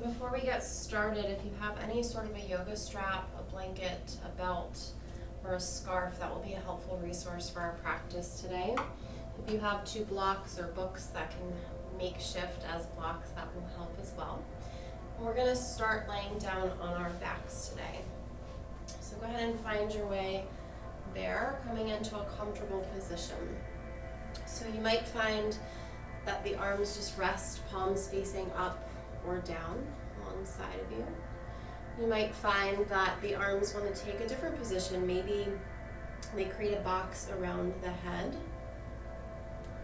before we get started, if you have any sort of a yoga strap, a blanket, a belt, or a scarf, that will be a helpful resource for our practice today. If you have 2 blocks or books that can make shift as blocks, that will help as well. And we're going to start laying down on our backs today. So go ahead and find your way there, coming into a comfortable position. So you might find that the arms just rest, palms facing up or down alongside of you. You might find that the arms want to take a different position. Maybe they create a box around the head.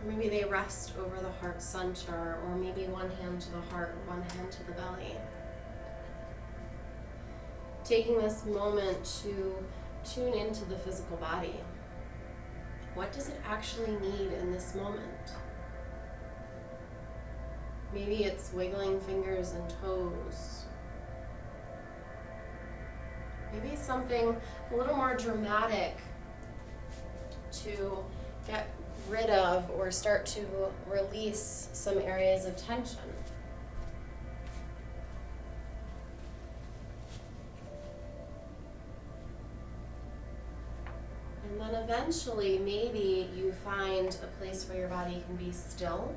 Maybe they rest over the heart center, or maybe one hand to the heart, one hand to the belly. Taking this moment to tune into the physical body. What does it actually need in this moment? Maybe it's wiggling fingers and toes. Maybe something a little more dramatic to get rid of or start to release some areas of tension. And then eventually, maybe you find a place where your body can be still,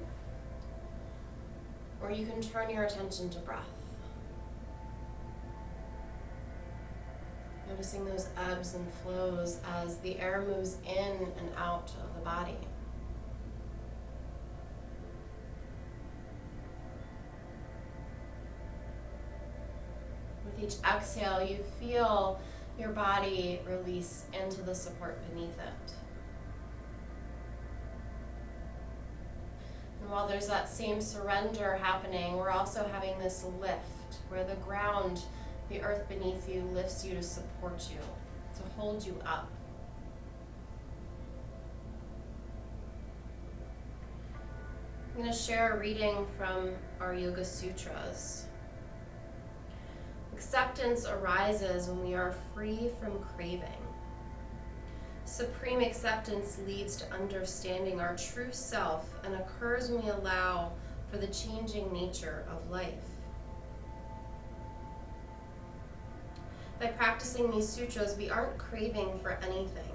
or you can turn your attention to breath. Noticing those ebbs and flows as the air moves in and out of the body. With each exhale, you feel your body release into the support beneath it. And while there's that same surrender happening, we're also having this lift where the ground, the earth beneath you, lifts you to support you, to hold you up. I'm going to share a reading from our Yoga Sutras. Acceptance arises when we are free from craving. Supreme acceptance leads to understanding our true self and occurs when we allow for the changing nature of life. By practicing these sutras, we aren't craving for anything.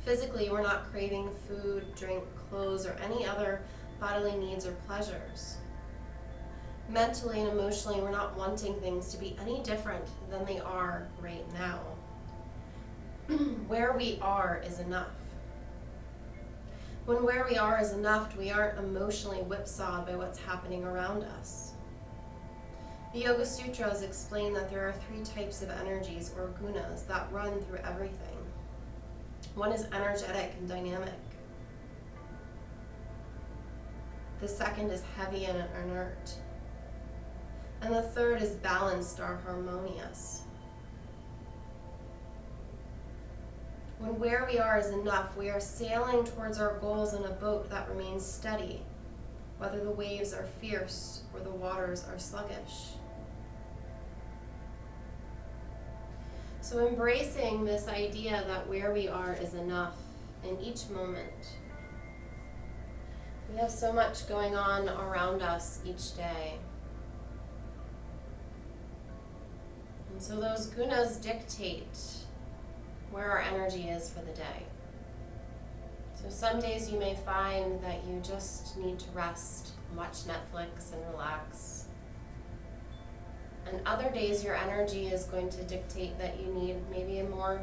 Physically, we're not craving food, drink, clothes, or any other bodily needs or pleasures. Mentally and emotionally, we're not wanting things to be any different than they are right now. Where we are is enough. When where we are is enough, we aren't emotionally whipsawed by what's happening around us. The Yoga Sutras explain that there are 3 types of energies, or gunas, that run through everything. One is energetic and dynamic. The second is heavy and inert. And the third is balanced or harmonious. When where we are is enough, we are sailing towards our goals in a boat that remains steady, whether the waves are fierce or the waters are sluggish. So embracing this idea that where we are is enough in each moment. We have so much going on around us each day. And so those gunas dictate where our energy is for the day. So some days you may find that you just need to rest, watch Netflix, and relax. And other days your energy is going to dictate that you need maybe a more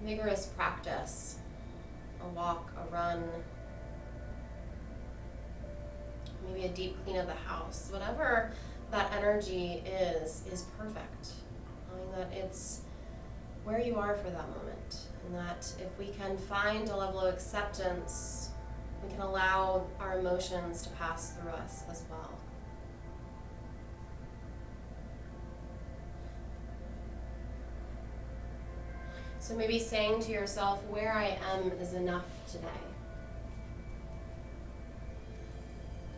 vigorous practice, a walk, a run, maybe a deep clean of the house. Whatever that energy is perfect. Knowing that it's where you are for that moment, and that if we can find a level of acceptance, we can allow our emotions to pass through us as well. So maybe saying to yourself, where I am is enough today.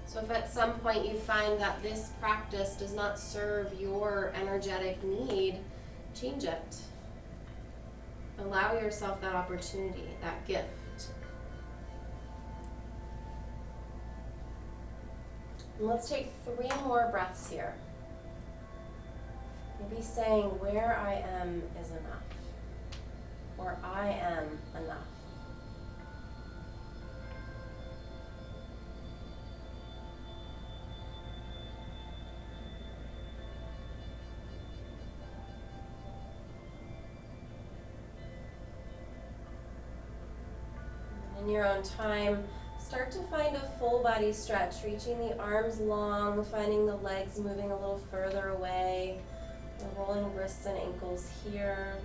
So if at some point you find that this practice does not serve your energetic need, change it. Allow yourself that opportunity, that gift. And let's take 3 more breaths here. Maybe saying where I am is enough, or I am enough. In your own time, start to find a full body stretch, reaching the arms long, finding the legs moving a little further away, and rolling wrists and ankles here.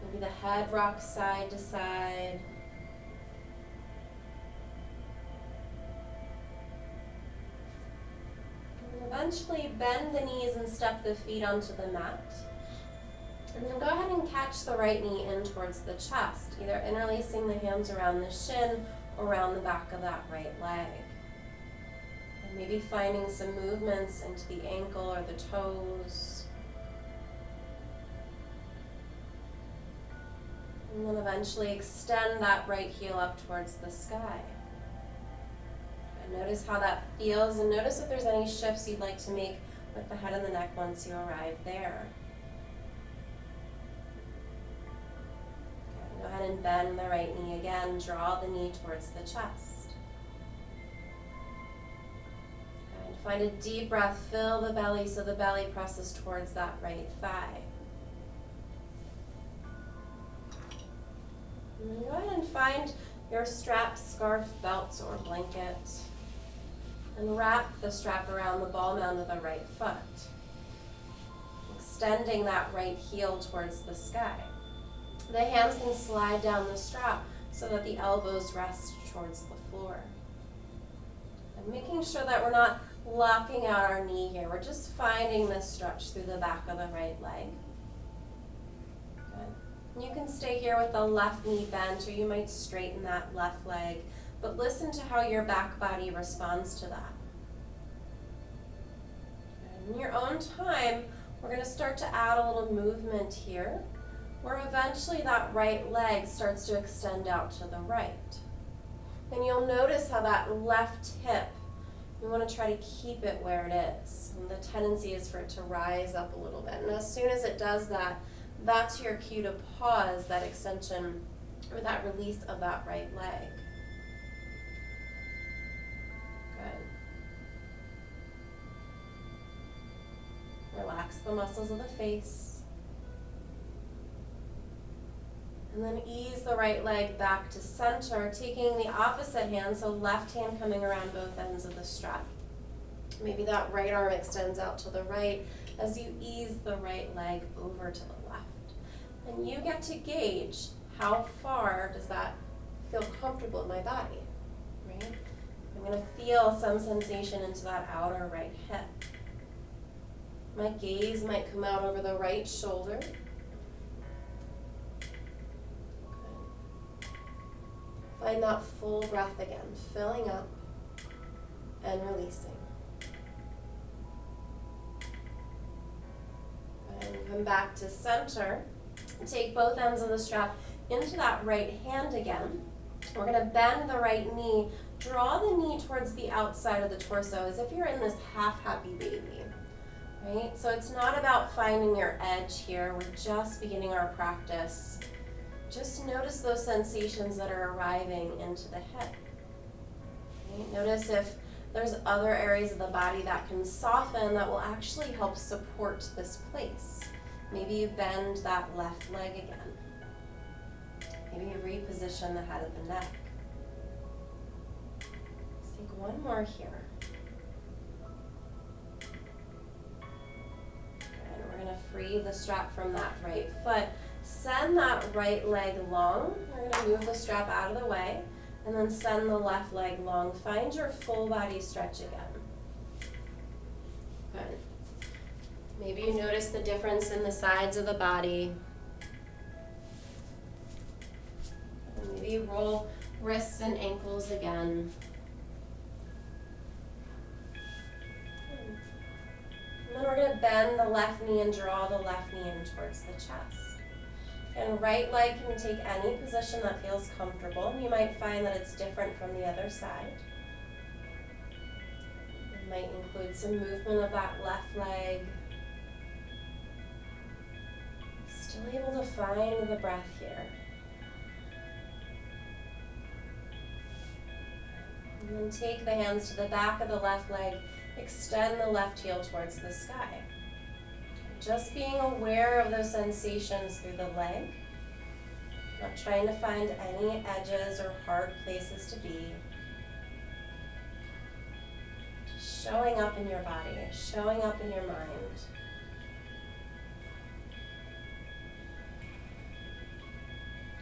Maybe the head rocks side to side. And eventually bend the knees and step the feet onto the mat. And then go ahead and catch the right knee in towards the chest, either interlacing the hands around the shin or around the back of that right leg. And maybe finding some movements into the ankle or the toes. And then eventually extend that right heel up towards the sky. And notice how that feels, and notice if there's any shifts you'd like to make with the head and the neck once you arrive there. Go ahead and bend the right knee again. Draw the knee towards the chest. And find a deep breath. Fill the belly so the belly presses towards that right thigh. And then go ahead and find your strap, scarf, belt, or blanket. And wrap the strap around the ball mound of the right foot. Extending that right heel towards the sky. The hands can slide down the strap so that the elbows rest towards the floor. And making sure that we're not locking out our knee here. We're just finding this stretch through the back of the right leg. Good. And you can stay here with the left knee bent, or you might straighten that left leg, but listen to how your back body responds to that. And in your own time, we're going to start to add a little movement here, where eventually that right leg starts to extend out to the right. And you'll notice how that left hip, we want to try to keep it where it is. And the tendency is for it to rise up a little bit. And as soon as it does that, that's your cue to pause that extension or that release of that right leg. Good. Relax the muscles of the face. And then ease the right leg back to center, taking the opposite hand, so left hand coming around both ends of the strap. Maybe that right arm extends out to the right as you ease the right leg over to the left. And you get to gauge how far does that feel comfortable in my body, right? I'm going to feel some sensation into that outer right hip. My gaze might come out over the right shoulder. Find that full breath again, filling up and releasing. And come back to center. Take both ends of the strap into that right hand again. We're going to bend the right knee, draw the knee towards the outside of the torso as if you're in this half happy baby, right? So it's not about finding your edge here. We're just beginning our practice. Just notice those sensations that are arriving into the hip. Okay? Notice if there's other areas of the body that can soften that will actually help support this place. Maybe you bend that left leg again. Maybe you reposition the head of the neck. Let's take one more here. And we're going to free the strap from that right foot. Send that right leg long. We're going to move the strap out of the way, and then send the left leg long. Find your full body stretch again. Good. Maybe you notice the difference in the sides of the body. And maybe you roll wrists and ankles again. And then we're going to bend the left knee and draw the left knee in towards the chest. And right leg can take any position that feels comfortable. You might find that it's different from the other side. And might include some movement of that left leg. Still able to find the breath here. And then take the hands to the back of the left leg, extend the left heel towards the sky. Just being aware of those sensations through the leg, not trying to find any edges or hard places to be. Just showing up in your body, showing up in your mind.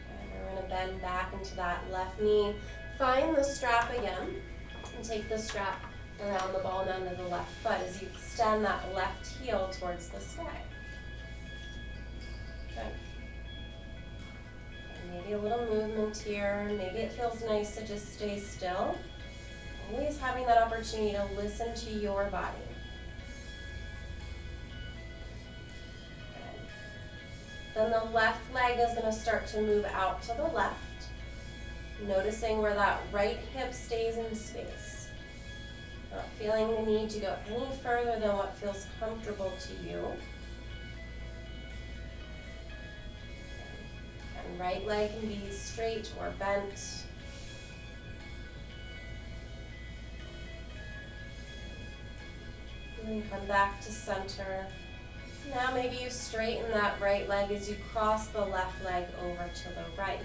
And we're going to bend back into that left knee. Find the strap again, and take the strap around the ball and under the left foot as you extend that left heel towards the sky. Good. And maybe a little movement here. Maybe it feels nice to just stay still. Always having that opportunity to listen to your body. Good. Then the left leg is going to start to move out to the left. Noticing where that right hip stays in space. Not feeling the need to go any further than what feels comfortable to you. And right leg can be straight or bent. And then come back to center. Now maybe you straighten that right leg as you cross the left leg over to the right.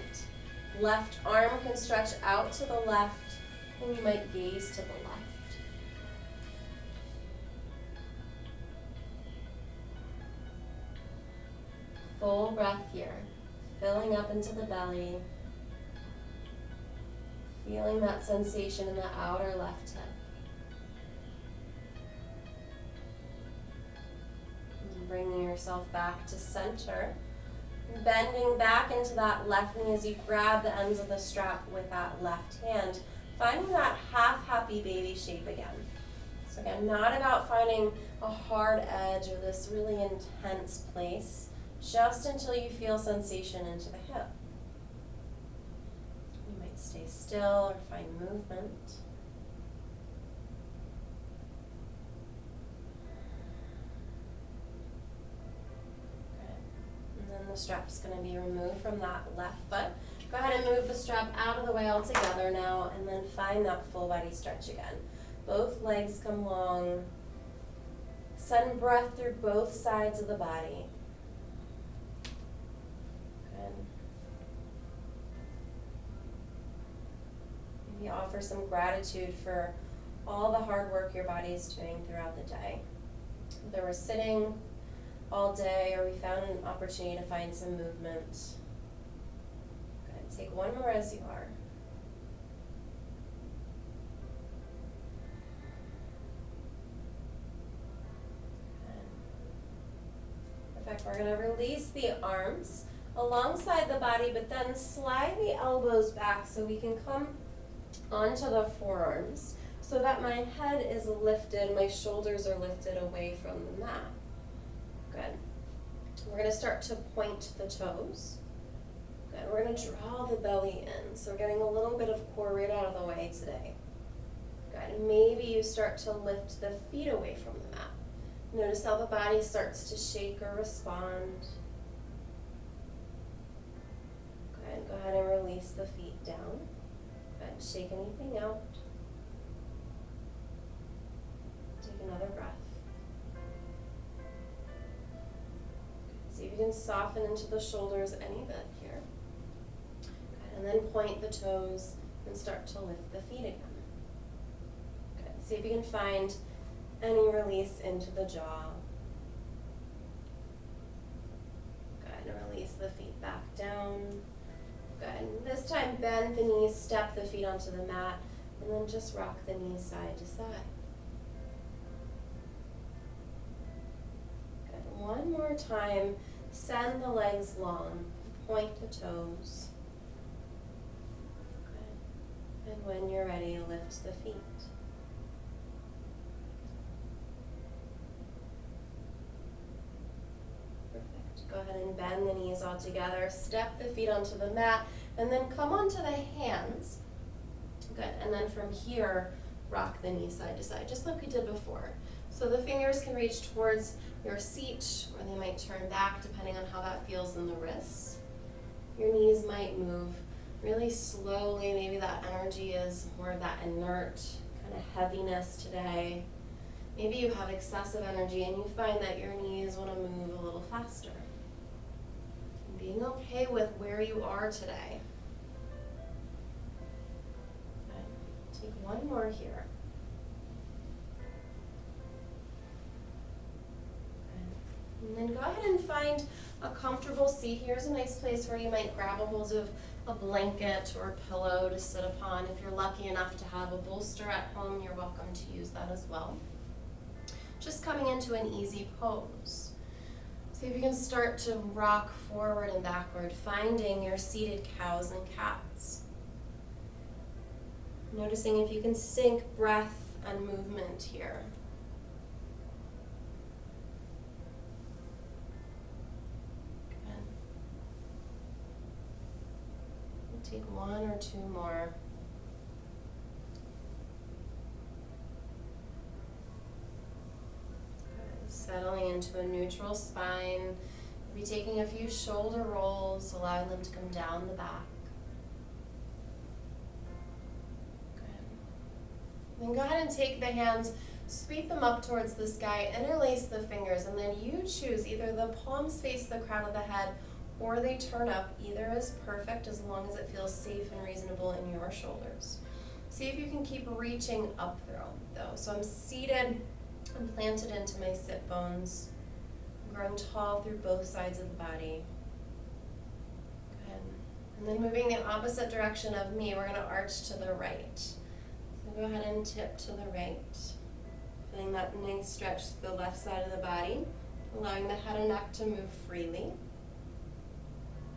Left arm can stretch out to the left, and you might gaze to the left. Full breath here, filling up into the belly, feeling that sensation in the outer left hip. And bringing yourself back to center. Bending back into that left knee as you grab the ends of the strap with that left hand. Finding that half happy baby shape again. So again, not about finding a hard edge or this really intense place, just until you feel sensation into the hip. You might stay still or find movement. The strap's going to be removed from that left foot. Go ahead and move the strap out of the way altogether now, and then find that full body stretch again. Both legs come long. Send breath through both sides of the body. Good. Maybe offer some gratitude for all the hard work your body is doing throughout the day. Whether we're sitting all day, or we found an opportunity to find some movement. Good. Take one more as you are. Good. Perfect. We're going to release the arms alongside the body, but then slide the elbows back so we can come onto the forearms so that my head is lifted, my shoulders are lifted away from the mat. Good. We're going to start to point the toes. Good. We're going to draw the belly in. So we're getting a little bit of core right out of the way today. Good. Maybe you start to lift the feet away from the mat. Notice how the body starts to shake or respond. Good. Go ahead and release the feet down. Good. Shake anything out. Take another breath. See if you can soften into the shoulders any bit here. Good. And then point the toes and start to lift the feet again. Good. See if you can find any release into the jaw. Good. And release the feet back down. Good. This time bend the knees, step the feet onto the mat, and then just rock the knees side to side. Good. One more time. Send the legs long. Point the toes. Good. And when you're ready, lift the feet. Perfect. Go ahead and bend the knees all together. Step the feet onto the mat, and then come onto the hands. Good. And then from here, rock the knee side to side, just like we did before. So the fingers can reach towards your seat, or they might turn back depending on how that feels in the wrists. Your knees might move really slowly. Maybe that energy is more of that inert kind of heaviness today. Maybe you have excessive energy and you find that your knees want to move a little faster. And being okay with where you are today. Okay. Take one more here. Okay. And then go ahead and find a comfortable seat. Here's a nice place where you might grab a hold of a blanket or a pillow to sit upon. If you're lucky enough to have a bolster at home, you're welcome to use that as well. Just coming into an easy pose. See if you can start to rock forward and backward, finding your seated cows and cats. Noticing if you can sync breath and movement here. Good. We'll take one or two more. Settling into a neutral spine. Be taking a few shoulder rolls, allowing them to come down the back. Good. Then go ahead and take the hands, sweep them up towards the sky, interlace the fingers, and then you choose either the palms face the crown of the head or they turn up. Either is perfect as long as it feels safe and reasonable in your shoulders. See if you can keep reaching up through though. So I'm seated. I'm planted into my sit bones, growing tall through both sides of the body. Good. And then moving the opposite direction of me, we're going to arch to the right. So go ahead and tip to the right. Feeling that nice stretch to the left side of the body, allowing the head and neck to move freely.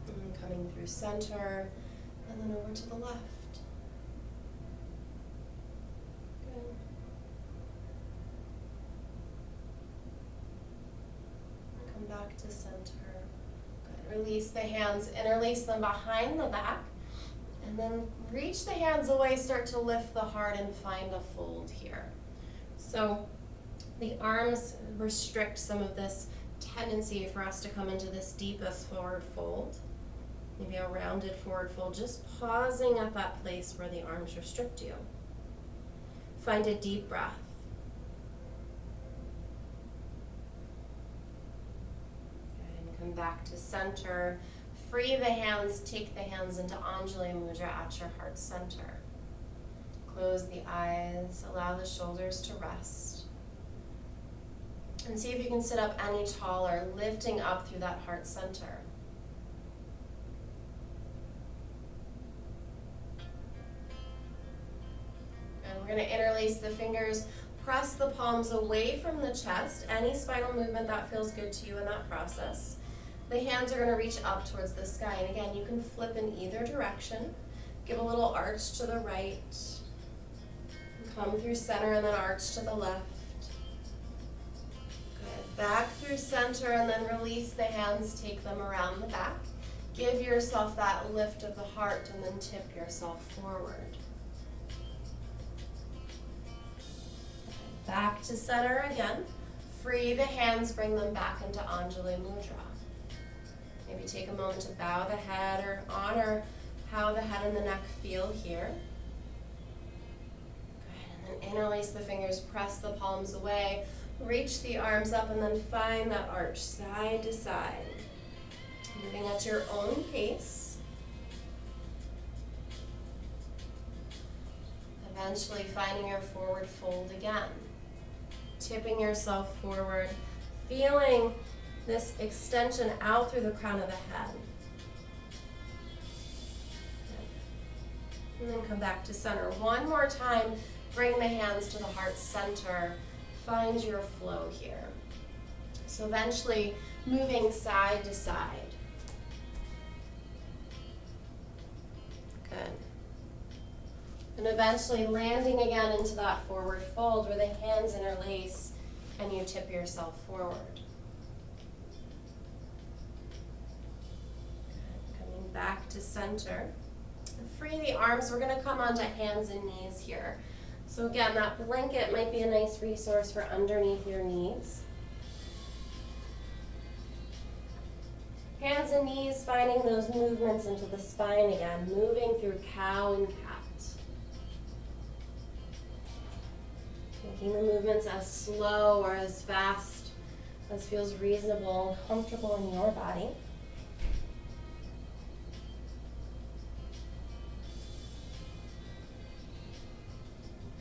And coming through center, and then over to the left. Back to center. Good. Release the hands, interlace them behind the back, and then reach the hands away, start to lift the heart and find a fold here. So the arms restrict some of this tendency for us to come into this deepest forward fold, maybe a rounded forward fold, just pausing at that place where the arms restrict you. Find a deep breath. Come back to center. Free the hands, take the hands into Anjali Mudra at your heart center. Close the eyes, allow the shoulders to rest. And see if you can sit up any taller, lifting up through that heart center. And we're going to interlace the fingers, press the palms away from the chest, any spinal movement that feels good to you in that process. The hands are going to reach up towards the sky, and again, you can flip in either direction. Give a little arch to the right. Come through center and then arch to the left. Good. Back through center and then release the hands, take them around the back. Give yourself that lift of the heart and then tip yourself forward. Back to center again. Free the hands, bring them back into Anjali Mudra. Maybe take a moment to bow the head or honor how the head and the neck feel here. Good. And then interlace the fingers, press the palms away, reach the arms up, and then find that arch side to side. Moving at your own pace. Eventually finding your forward fold again. Tipping yourself forward, feeling this extension out through the crown of the head. And then come back to center. One more time, bring the hands to the heart center. Find your flow here. So eventually moving side to side. Good. And eventually landing again into that forward fold where the hands interlace and you tip yourself forward. Back to center. Free the arms. We're going to come onto hands and knees here. So again, that blanket might be a nice resource for underneath your knees. Hands and knees finding those movements into the spine again, moving through cow and cat. Making the movements as slow or as fast as feels reasonable and comfortable in your body.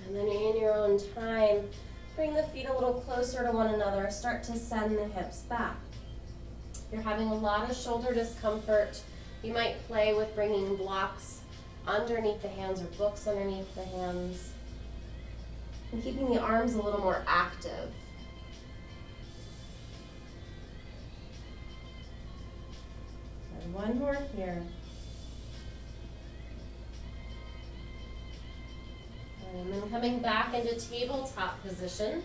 And then in your own time, bring the feet a little closer to one another. Start to send the hips back. If you're having a lot of shoulder discomfort, you might play with bringing blocks underneath the hands or books underneath the hands. And keeping the arms a little more active. And one more here. And then coming back into tabletop position,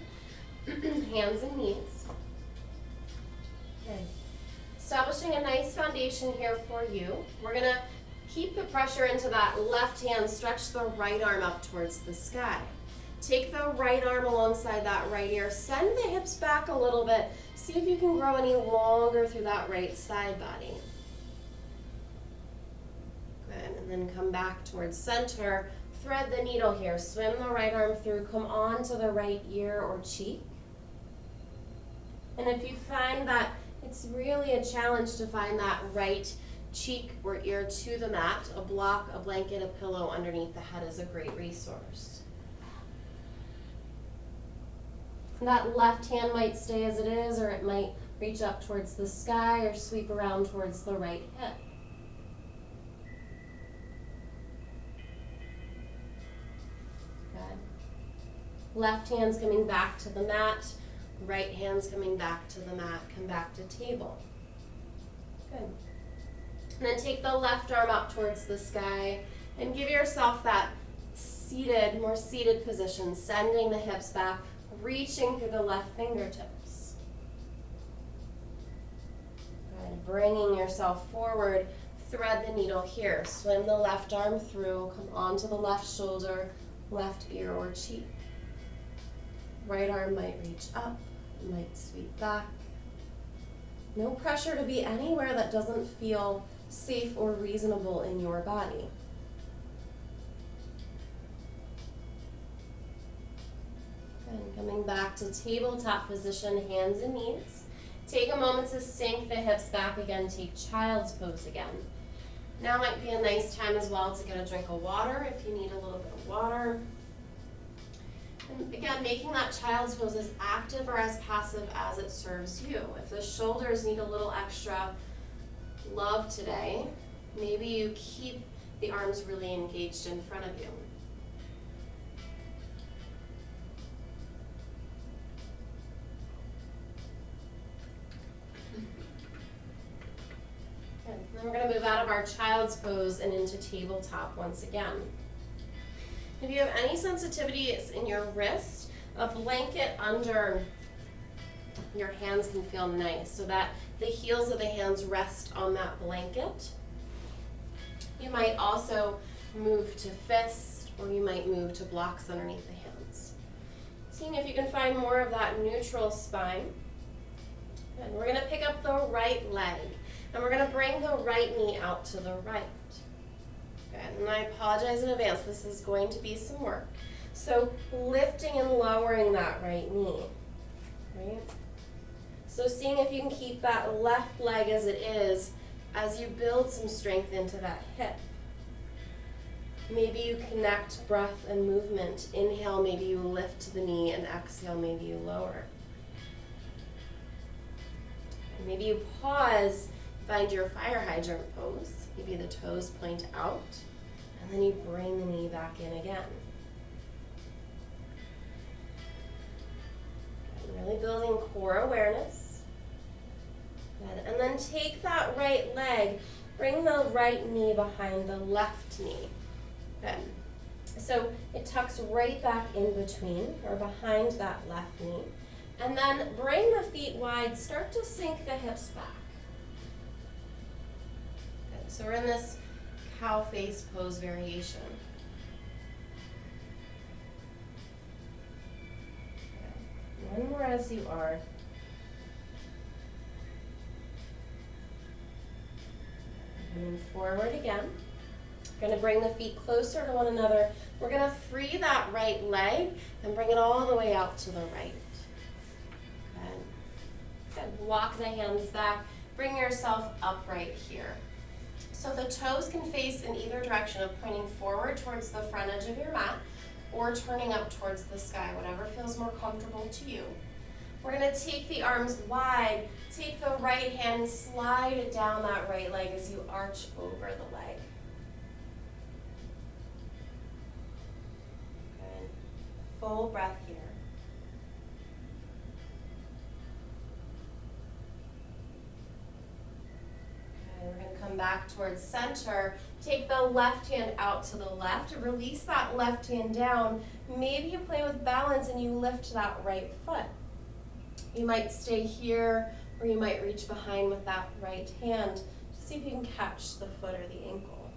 hands and knees. Okay. Establishing a nice foundation here for you. We're gonna keep the pressure into that left hand, stretch the right arm up towards the sky. Take the right arm alongside that right ear, send the hips back a little bit, see if you can grow any longer through that right side body. Good, and then come back towards center. Thread the needle here, swim the right arm through, come on to the right ear or cheek. And if you find that it's really a challenge to find that right cheek or ear to the mat, a block, a blanket, a pillow underneath the head is a great resource. That left hand might stay as it is, or it might reach up towards the sky or sweep around towards the right hip. Left hand's coming back to the mat, right hand's coming back to the mat, come back to table. Good. And then take the left arm up towards the sky and give yourself that seated, more seated position, sending the hips back, reaching through the left fingertips. Good. Bringing yourself forward, thread the needle here, swim the left arm through, come onto the left shoulder, left ear or cheek. Right arm might reach up, might sweep back. No pressure to be anywhere that doesn't feel safe or reasonable in your body. And coming back to tabletop position, hands and knees. Take a moment to sink the hips back again, take child's pose again. Now might be a nice time as well to get a drink of water if you need a little bit of water. And again, making that child's pose as active or as passive as it serves you. If the shoulders need a little extra love today, maybe you keep the arms really engaged in front of you. Good. Then we're going to move out of our child's pose and into tabletop once again. If you have any sensitivities in your wrist, a blanket under your hands can feel nice so that the heels of the hands rest on that blanket. You might also move to fist, or you might move to blocks underneath the hands. Seeing if you can find more of that neutral spine. And we're going to pick up the right leg, and we're going to bring the right knee out to the right. Good. And I apologize in advance, this is going to be some work. So lifting and lowering that right knee, right? So seeing if you can keep that left leg as it is as you build some strength into that hip. Maybe you connect breath and movement. Inhale, maybe you lift the knee, and exhale, maybe you lower. And maybe you pause, find your fire hydrant pose. Maybe the toes point out, and then you bring the knee back in again. Good. Really building core awareness. Good. And then take that right leg, bring the right knee behind the left knee. Good. So it tucks right back in between or behind that left knee. And then bring the feet wide, start to sink the hips back. Good. So we're in this cow face pose variation. One more as you are. Moving forward again. We're going to bring the feet closer to one another. We're going to free that right leg and bring it all the way out to the right. Good. Walk the hands back. Bring yourself upright here. So the toes can face in either direction of pointing forward towards the front edge of your mat or turning up towards the sky, whatever feels more comfortable to you. We're going to take the arms wide, take the right hand, slide it down that right leg as you arch over the leg. Good. Full breath here. Okay, we're going to come back towards center. Take the left hand out to the left. Release that left hand down. Maybe you play with balance and you lift that right foot. You might stay here, or you might reach behind with that right hand to see if you can catch the foot or the ankle.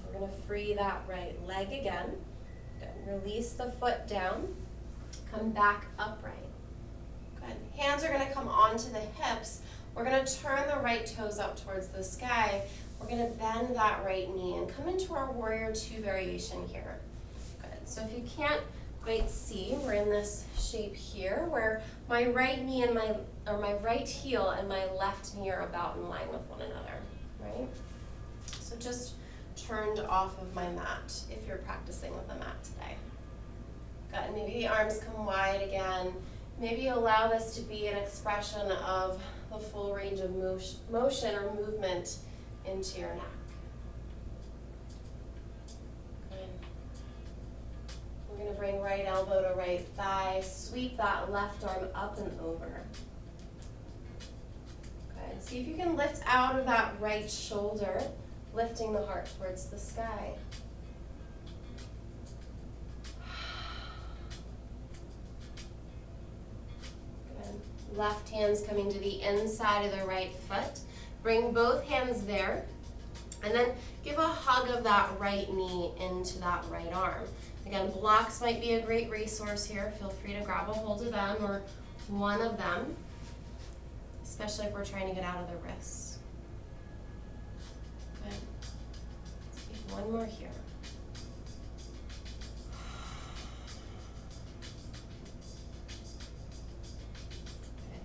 We're going to free that right leg again. Good. Release the foot down. Come back upright. Good. Hands are going to come onto the hips. We're going to turn the right toes up towards the sky. We're going to bend that right knee and come into our warrior two variation here. So if you can't quite see, we're in this shape here where my right knee and my right heel and my left knee are about in line with one another, right? So just turned off of my mat if you're practicing with a mat today. Good. Maybe the arms come wide again. Maybe allow this to be an expression of the full range of motion or movement into your neck. We're going to bring right elbow to right thigh, sweep that left arm up and over. Good. See if you can lift out of that right shoulder, lifting the heart towards the sky. Good. Left hand's coming to the inside of the right foot. Bring both hands there, and then give a hug of that right knee into that right arm. Again, blocks might be a great resource here. Feel free to grab a hold of them or one of them, especially if we're trying to get out of the wrists. Good. Let's do one more here. Okay.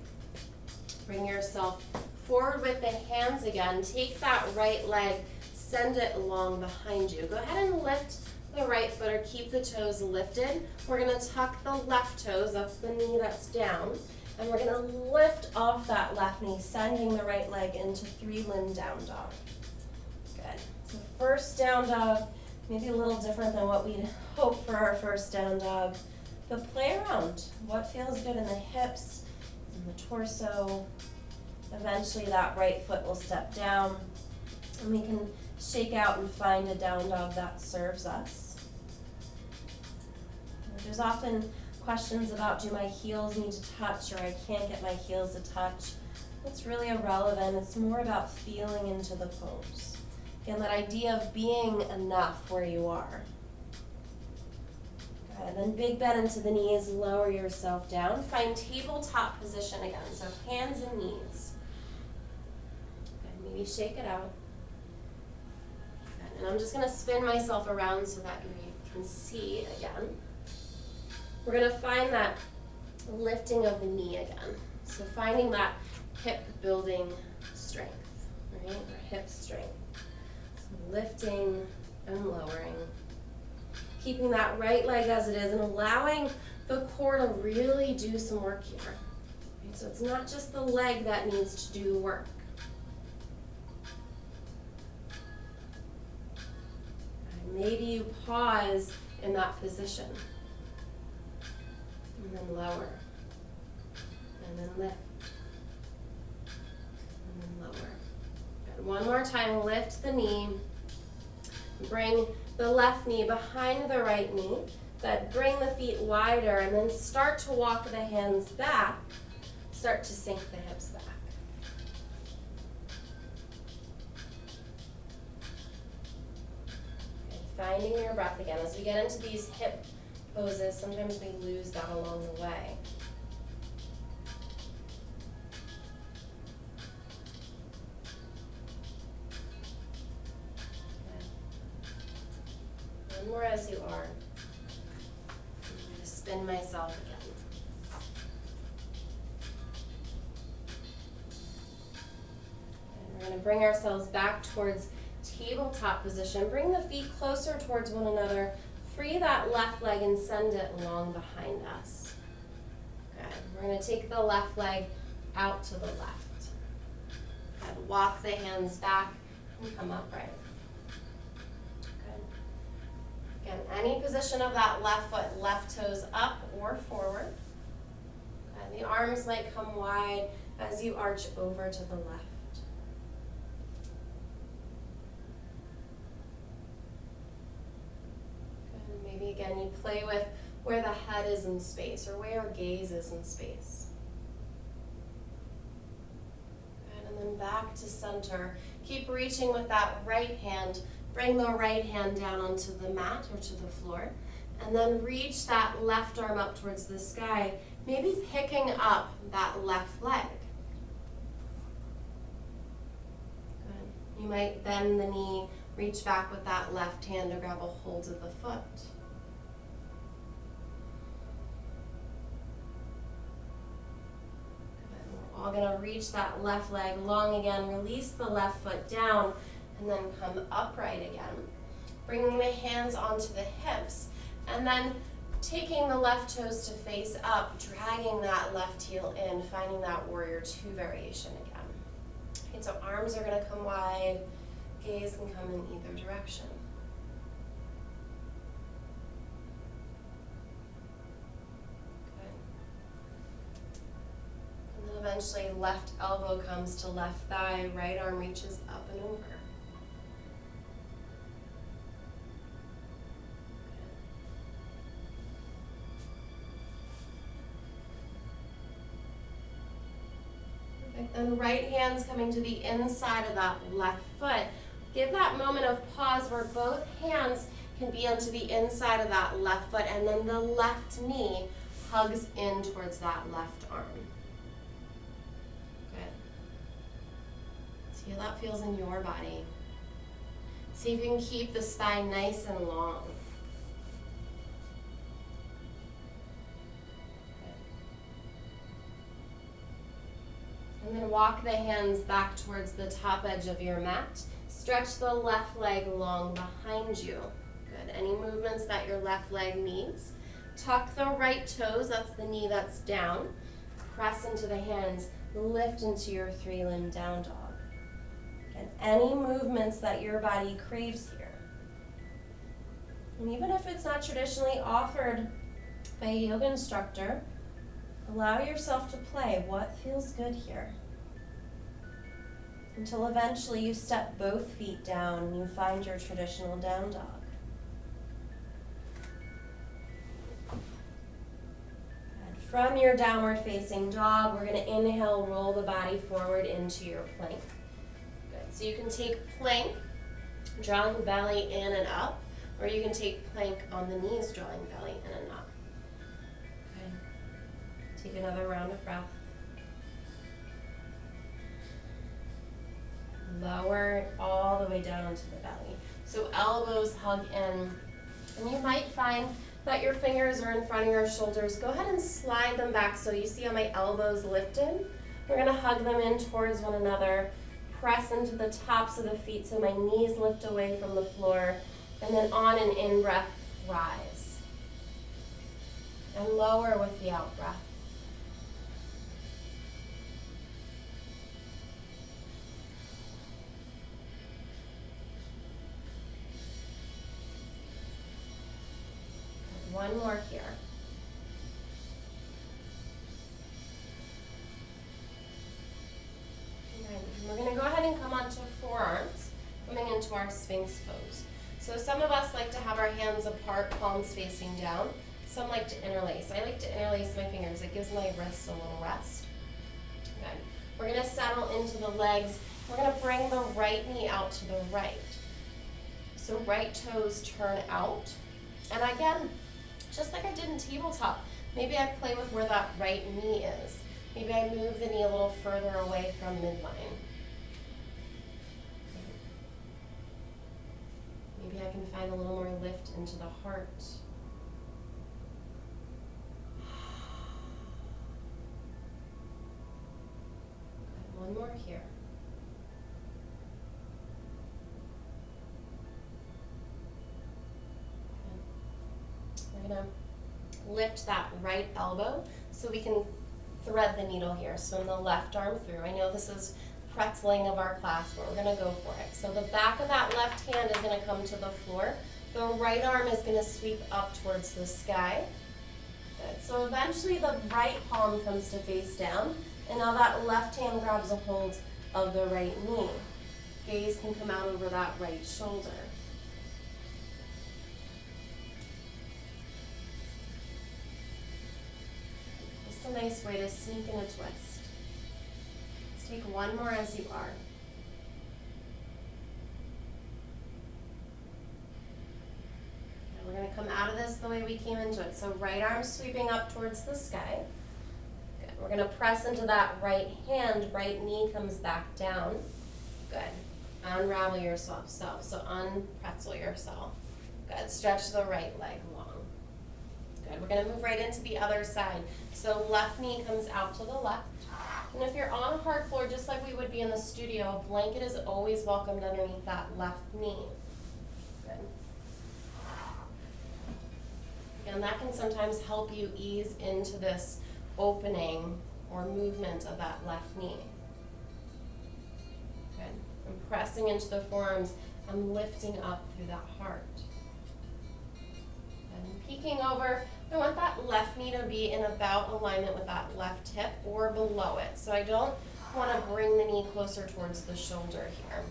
Bring yourself forward with the hands again. Take that right leg, send it along behind you. Go ahead and lift the right foot or keep the toes lifted. We're going to tuck the left toes, that's the knee that's down, and we're going to lift off that left knee, sending the right leg into three-limb down dog. Good. So first down dog, maybe a little different than what we'd hope for our first down dog, but play around. What feels good in the hips, in the torso. Eventually that right foot will step down, and we can shake out and find a down dog that serves us. There's often questions about, do my heels need to touch, or I can't get my heels to touch. That's really irrelevant. It's more about feeling into the pose. Again, that idea of being enough where you are. Good. And then big bend into the knees, lower yourself down. Find tabletop position again, so hands and knees. Good. Maybe shake it out. Good. And I'm just going to spin myself around so that you can see again. We're going to find that lifting of the knee again. So finding that hip building strength, right? Or hip strength. So lifting and lowering. Keeping that right leg as it is and allowing the core to really do some work here. Right? So it's not just the leg that needs to do the work. And maybe you pause in that position. And then lower, and then lift, and then lower. Good. One more time, lift the knee, bring the left knee behind the right knee. Good. Bring the feet wider, and then start to walk the hands back. Start to sink the hips back. Okay. finding your breath again. As we get into these hip poses, sometimes we lose that along the way. One more as you are. I'm going to spin myself again. And we're going to bring ourselves back towards tabletop position. Bring the feet closer towards one another. Free that left leg and send it long behind us. Good. We're going to take the left leg out to the left. Good. Walk the hands back and come upright. Again, any position of that left foot, left toes up or forward. And the arms might come wide as you arch over to the left. Good. Maybe again you play with where the head is in space or where our gaze is in space. Good. And then back to center. Keep reaching with that right hand. Bring the right hand down onto the mat or to the floor, and then reach that left arm up towards the sky, maybe picking up that left leg. Good. You might bend the knee, reach back with that left hand to grab a hold of the foot. Good. We're all going to reach that left leg long again, release the left foot down, and then come upright again. Bringing the hands onto the hips, and then taking the left toes to face up, dragging that left heel in, finding that warrior two variation again. Okay, so arms are gonna come wide, gaze can come in either direction. Good. And then eventually left elbow comes to left thigh, right arm reaches up and over. Then right hand's coming to the inside of that left foot. Give that moment of pause where both hands can be onto the inside of that left foot, and then the left knee hugs in towards that left arm. Good. See how that feels in your body. See if you can keep the spine nice and long. And then walk the hands back towards the top edge of your mat. Stretch the left leg long behind you. Good. Any movements that your left leg needs. Tuck the right toes, that's the knee that's down. Press into the hands, lift into your three-limb down dog. Again, any movements that your body craves here. And even if it's not traditionally offered by a yoga instructor, allow yourself to play what feels good here. Until eventually you step both feet down and you find your traditional down dog. And from your downward facing dog, we're going to inhale, roll the body forward into your plank. Good. So you can take plank, drawing belly in and up, or you can take plank on the knees, drawing belly in and up. Take another round of breath. Lower all the way down into the belly. So elbows hug in. And you might find that your fingers are in front of your shoulders. Go ahead and slide them back so you see how my elbows lifted. We're going to hug them in towards one another. Press into the tops of the feet so my knees lift away from the floor. And then on an in-breath, rise. And lower with the out-breath. One more here. And we're going to go ahead and come onto forearms, coming into our Sphinx pose. So some of us like to have our hands apart, palms facing down. Some like to interlace. I like to interlace my fingers. It gives my wrists a little rest. Good. We're going to settle into the legs. We're going to bring the right knee out to the right. So right toes turn out. And again, just like I did in tabletop, maybe I play with where that right knee is. Maybe I move the knee a little further away from midline. Maybe I can find a little more lift into the heart. Good. One more here. Good. We're gonna lift that right elbow so we can thread the needle here. Swim the left arm through. I know this is pretzeling of our class, but we're gonna go for it. So the back of that left hand is gonna come to the floor. The right arm is gonna sweep up towards the sky. Good. So eventually the right palm comes to face down, and now that left hand grabs a hold of the right knee. Gaze can come out over that right shoulder. Just a nice way to sneak in a twist. Let's take one more as you are. And we're going to come out of this the way we came into it. So right arm sweeping up towards the sky. Good. We're going to press into that right hand. Right knee comes back down. Good. Unravel yourself. So unpretzel yourself. Good. Stretch the right leg long. Good. We're going to move right into the other side. So left knee comes out to the left. And if you're on a hard floor, just like we would be in the studio, a blanket is always welcomed underneath that left knee. Good. And that can sometimes help you ease into this opening or movement of that left knee. Good. I'm pressing into the forearms. I'm lifting up through that heart. And peeking over. I want that left knee to be in about alignment with that left hip or below it. So I don't want to bring the knee closer towards the shoulder here.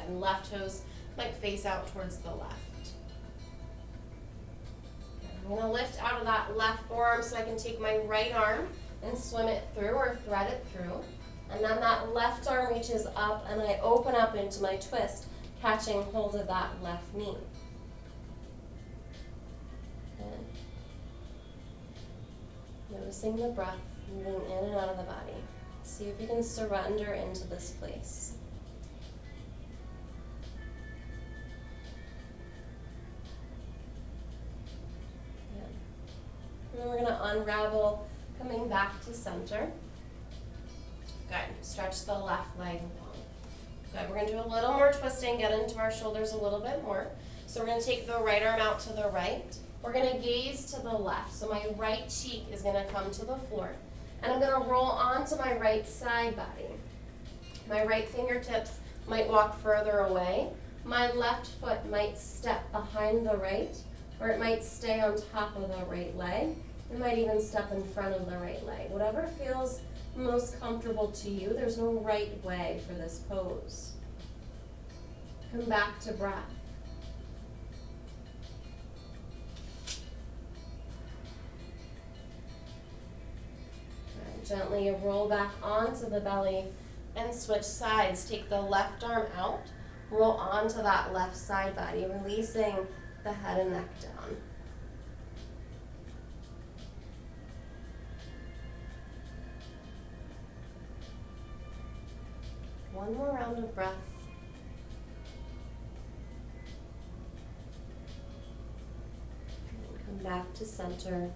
And left toes might face out towards the left. I'm going to lift out of that left forearm so I can take my right arm and swim it through or thread it through. And then that left arm reaches up and I open up into my twist, catching hold of that left knee. Noticing the breath moving in and out of the body. See if you can surrender into this place. Good. And then we're going to unravel, coming back to center. Good. Stretch the left leg long. Good. We're going to do a little more twisting, get into our shoulders a little bit more. So we're going to take the right arm out to the right. We're going to gaze to the left. So my right cheek is going to come to the floor. And I'm going to roll onto my right side body. My right fingertips might walk further away. My left foot might step behind the right, or it might stay on top of the right leg. It might even step in front of the right leg. Whatever feels most comfortable to you, there's no right way for this pose. Come back to breath. Gently roll back onto the belly and switch sides. Take the left arm out, roll onto that left side body, releasing the head and neck down. One more round of breath. And come back to center.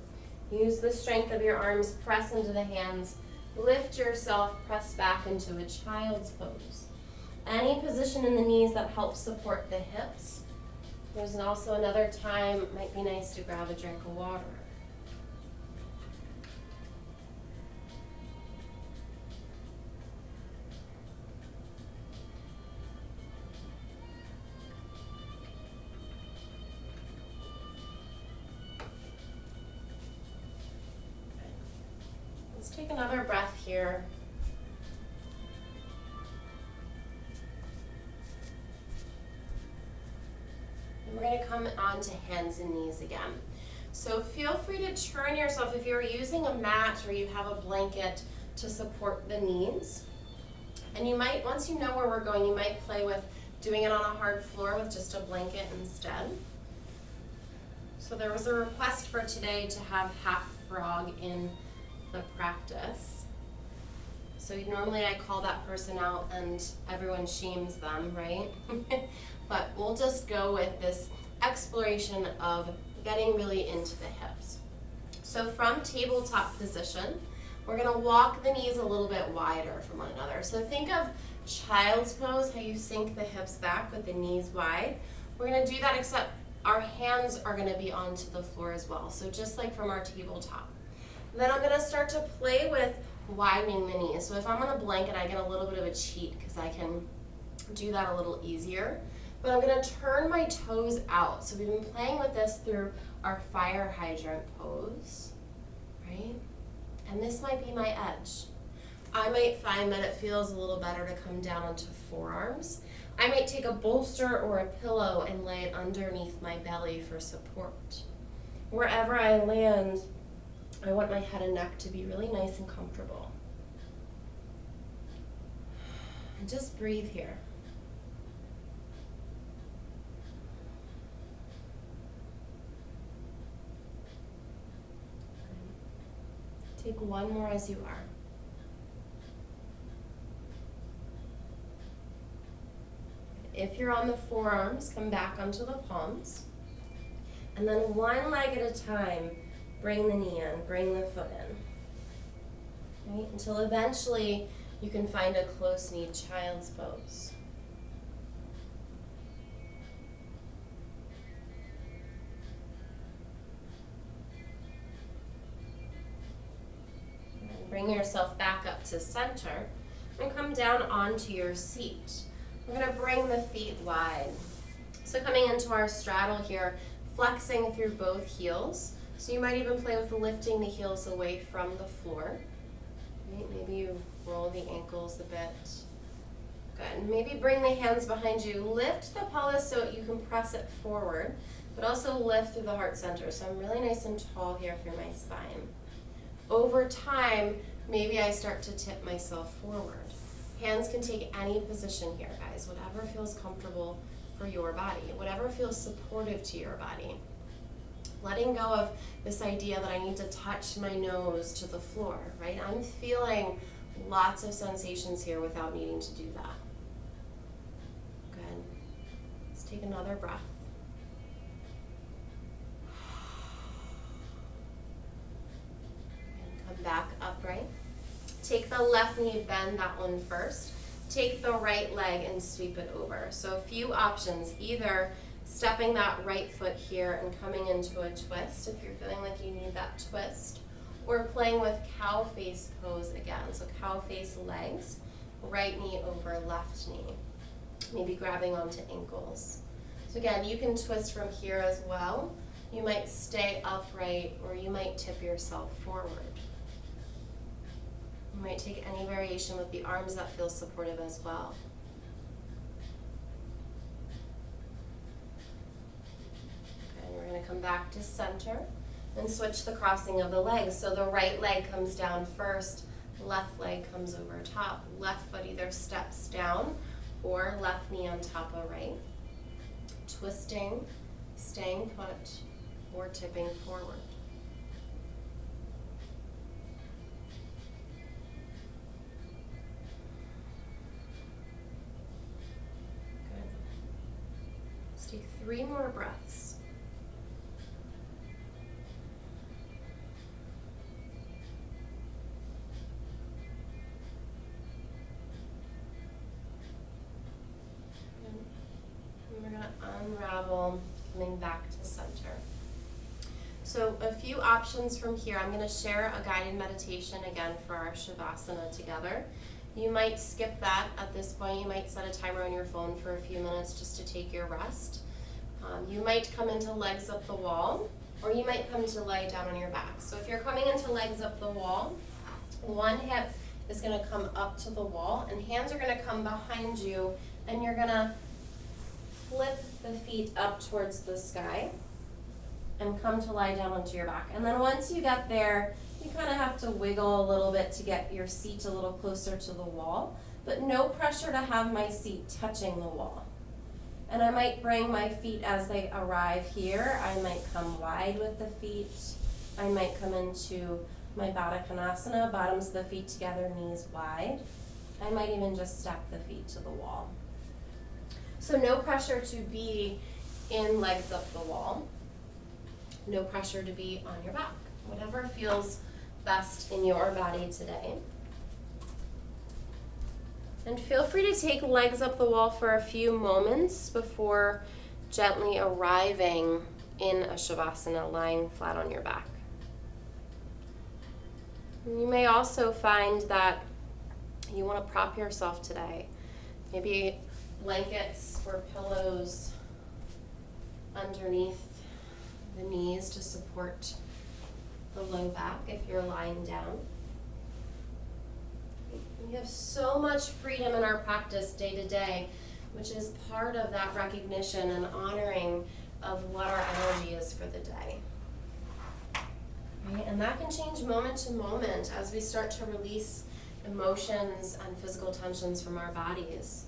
Use the strength of your arms, press into the hands, lift yourself, press back into a child's pose. Any position in the knees that helps support the hips. There's also another time, it might be nice to grab a drink of water. Take another breath here. And we're going to come onto hands and knees again. So feel free to turn yourself, if you're using a mat or you have a blanket, to support the knees. And you might, once you know where we're going, you might play with doing it on a hard floor with just a blanket instead. So there was a request for today to have half frog in the practice. So normally I call that person out and everyone shames them, right? But we'll just go with this exploration of getting really into the hips. So from tabletop position, we're gonna walk the knees a little bit wider from one another. So think of child's pose, how you sink the hips back with the knees wide. We're gonna do that except our hands are gonna be onto the floor as well. So just like from our tabletop. Then I'm gonna start to play with widening the knees. So if I'm on a blanket, I get a little bit of a cheat because I can do that a little easier. But I'm gonna turn my toes out. So we've been playing with this through our fire hydrant pose, right? And this might be my edge. I might find that it feels a little better to come down onto forearms. I might take a bolster or a pillow and lay it underneath my belly for support. Wherever I land, I want my head and neck to be really nice and comfortable. And just breathe here. Take one more as you are. If you're on the forearms, come back onto the palms. And then one leg at a time, bring the knee in, bring the foot in. Right? Until eventually you can find a close-kneed child's pose. Bring yourself back up to center and come down onto your seat. We're going to bring the feet wide. So coming into our straddle here, flexing through both heels. So you might even play with lifting the heels away from the floor. Right? Maybe you roll the ankles a bit. Good. Maybe bring the hands behind you. Lift the pelvis so you can press it forward, but also lift through the heart center. So I'm really nice and tall here through my spine. Over time, maybe I start to tip myself forward. Hands can take any position here, guys, whatever feels comfortable for your body, whatever feels supportive to your body. Letting go of this idea that I need to touch my nose to the floor, right? I'm feeling lots of sensations here without needing to do that. Good. Let's take another breath. Back upright. Take the left knee, bend that one first. Take the right leg and sweep it over. So a few options, either stepping that right foot here and coming into a twist if you're feeling like you need that twist, or playing with cow face pose again. So cow face legs, right knee over left knee. Maybe grabbing onto ankles. So again, you can twist from here as well. You might stay upright or you might tip yourself forward. You might take any variation with the arms that feels supportive as well. Okay, we're going to come back to center and switch the crossing of the legs. So the right leg comes down first, left leg comes over top. Left foot either steps down or left knee on top of right. Twisting, staying put, or tipping forward. Take 3 more breaths. And we're going to unravel, coming back to center. So a few options from here. I'm going to share a guided meditation again for our Shavasana together. You might skip that at this point. You might set a timer on your phone for a few minutes just to take your rest. You might come into legs up the wall, or you might come to lie down on your back. So if you're coming into legs up the wall, one hip is going to come up to the wall, and hands are going to come behind you, and you're going to flip the feet up towards the sky and come to lie down onto your back. And then once you get there, you kind of have to wiggle a little bit to get your seat a little closer to the wall, but no pressure to have my seat touching the wall. And I might bring my feet as they arrive here. I might come wide with the feet. I might come into my Baddha Konasana, bottoms of the feet together, knees wide. I might even just step the feet to the wall. So no pressure to be in legs up the wall. No pressure to be on your back. Whatever feels best in your body today. And feel free to take legs up the wall for a few moments before gently arriving in a Shavasana, lying flat on your back. You may also find that you want to prop yourself today. Maybe blankets or pillows underneath the knees to support the low back if you're lying down. We have so much freedom in our practice day to day, which is part of that recognition and honoring of what our energy is for the day. Right? And that can change moment to moment as we start to release emotions and physical tensions from our bodies.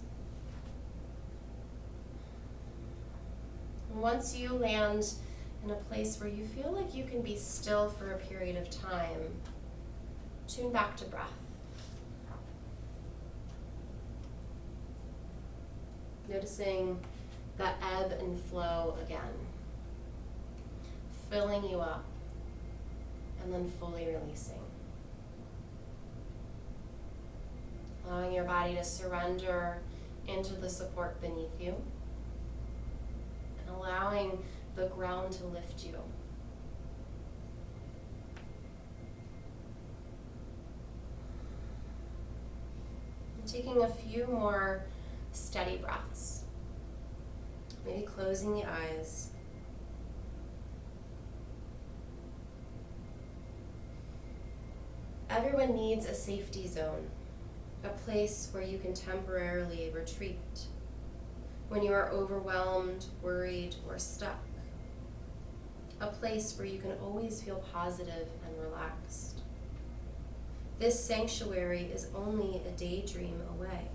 Once you land in a place where you feel like you can be still for a period of time, tune back to breath. Noticing that ebb and flow again, filling you up, and then fully releasing. Allowing your body to surrender into the support beneath you, and allowing the ground to lift you. And taking a few more steady breaths. Maybe closing the eyes. Everyone needs a safety zone, a place where you can temporarily retreat when you are overwhelmed, worried, or stuck. A place where you can always feel positive and relaxed. This sanctuary is only a daydream away.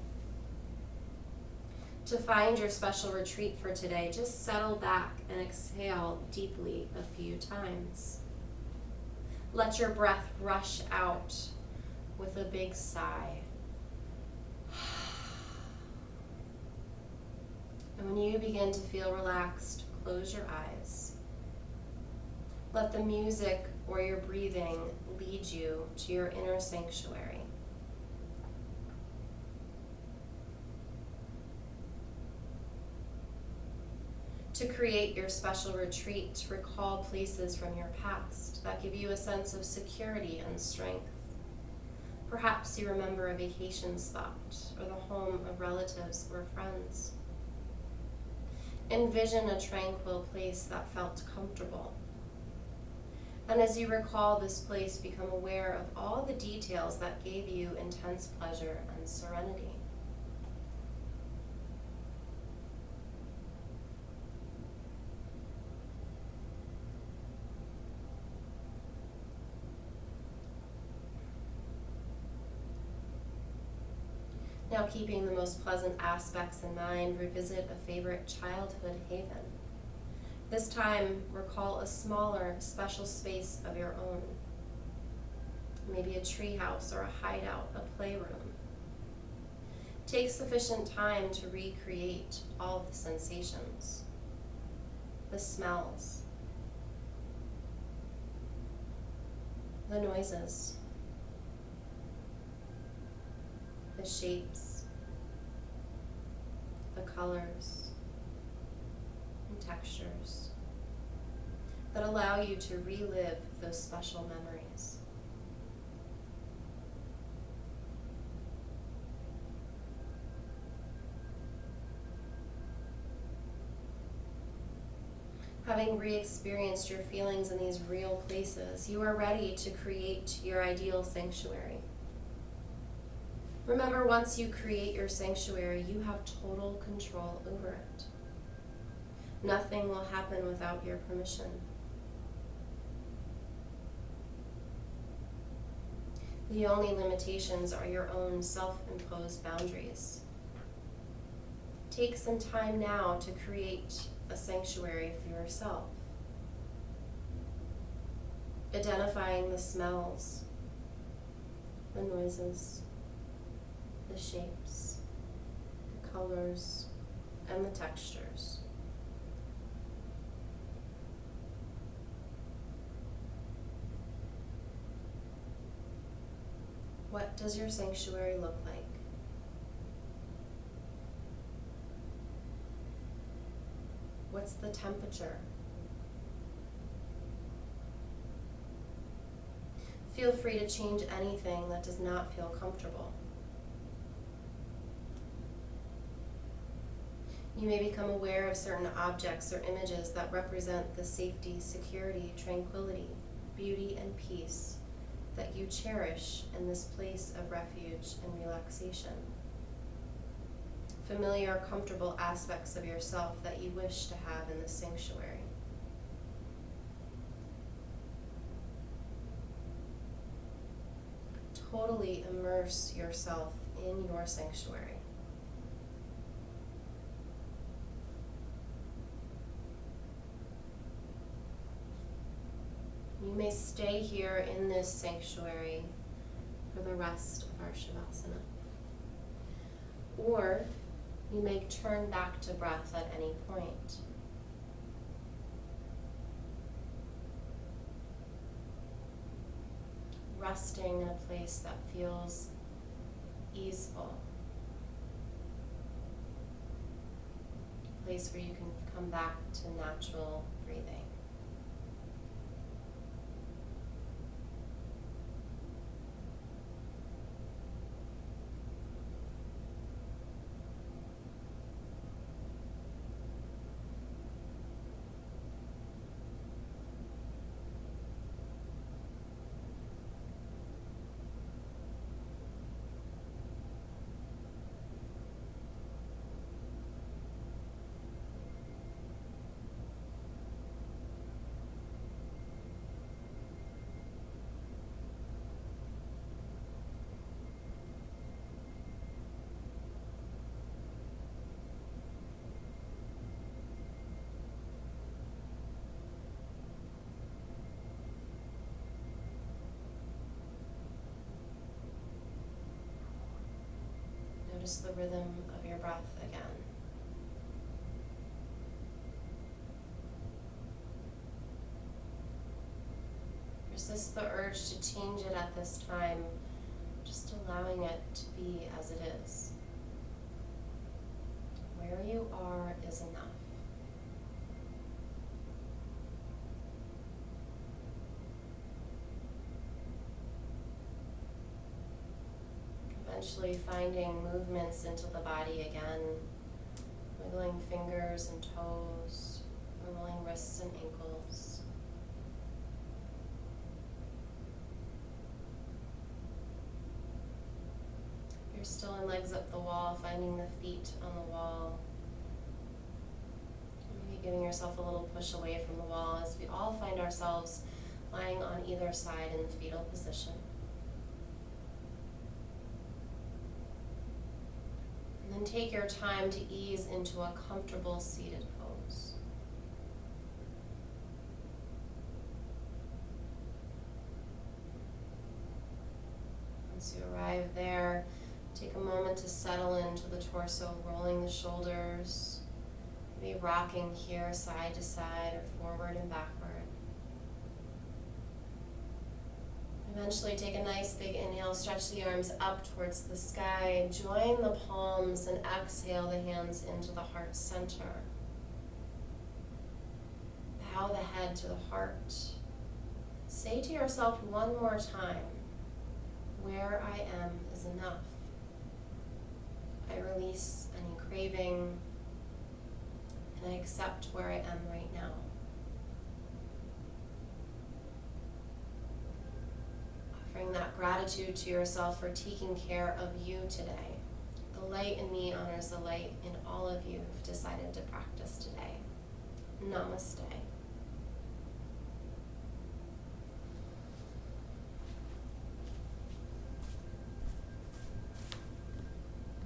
To find your special retreat for today, just settle back and exhale deeply a few times. Let your breath rush out with a big sigh. And when you begin to feel relaxed, close your eyes. Let the music or your breathing lead you to your inner sanctuary. To create your special retreat, recall places from your past that give you a sense of security and strength. Perhaps you remember a vacation spot or the home of relatives or friends. Envision a tranquil place that felt comfortable. And as you recall this place, become aware of all the details that gave you intense pleasure and serenity. Now, keeping the most pleasant aspects in mind, revisit a favorite childhood haven. This time, recall a smaller, special space of your own. Maybe a treehouse or a hideout, a playroom. Take sufficient time to recreate all the sensations, the smells, the noises, the shapes, the colors, and textures that allow you to relive those special memories. Having re-experienced your feelings in these real places, you are ready to create your ideal sanctuary. Remember, once you create your sanctuary, you have total control over it. Nothing will happen without your permission. The only limitations are your own self-imposed boundaries. take some time now to create a sanctuary for yourself. Identifying the smells, the noises, the shapes, the colors, and the textures. What does your sanctuary look like? What's the temperature? Feel free to change anything that does not feel comfortable. You may become aware of certain objects or images that represent the safety, security, tranquility, beauty, and peace that you cherish in this place of refuge and relaxation. Familiar, comfortable aspects of yourself that you wish to have in this sanctuary. Totally immerse yourself in your sanctuary. You may stay here in this sanctuary for the rest of our Shavasana. Or you may turn back to breath at any point. Resting in a place that feels easeful. A place where you can come back to natural breathing. Notice the rhythm of your breath again. Resist the urge to change it at this time, just allowing it to be as it is. Where you are is enough. Eventually finding movements into the body again, wiggling fingers and toes, rolling wrists and ankles. If you're still in legs up the wall, finding the feet on the wall. Maybe giving yourself a little push away from the wall as we all find ourselves lying on either side in the fetal position. And then take your time to ease into a comfortable seated pose. Once you arrive there, take a moment to settle into the torso, rolling the shoulders, maybe rocking here side to side or forward and backward. Eventually take a nice big inhale, stretch the arms up towards the sky, join the palms and exhale the hands into the heart center. Bow the head to the heart. Say to yourself one more time, where I am is enough. I release any craving and I accept where I am right now. Offering that gratitude to yourself for taking care of you today. The light in me honors the light in all of you who've decided to practice today. Namaste.